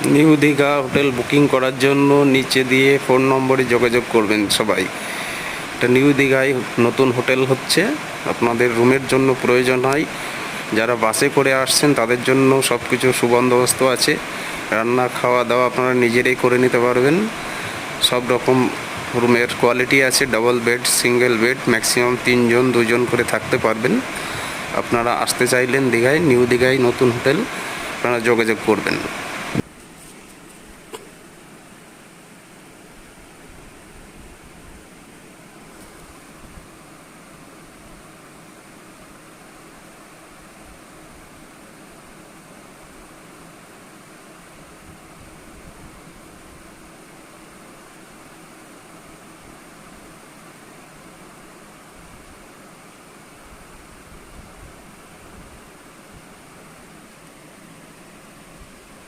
New Digha hotel booking করার জন্য নিচে দিয়ে ফোন নম্বরে যোগাযোগ করবেন সবাই। এটা নিউ দীঘায় নতুন হোটেল হচ্ছে, আপনাদের রুমের জন্য প্রয়োজন হয়। যারা বাসে করে আসছেন তাদের জন্য সব কিছু সুবন্দোবস্ত আছে, রান্না খাওয়া দাওয়া আপনারা নিজেরাই করে নিতে পারবেন। সব রকম রুমের কোয়ালিটি আছে, double bed, single bed, maximum 3 জন 2 জন করে থাকতে পারবেন। আপনারা আসতে চাইলেন দীঘায়, নিউ দীঘায় নতুন হোটেল, আপনারা যোগাযোগ করবেন।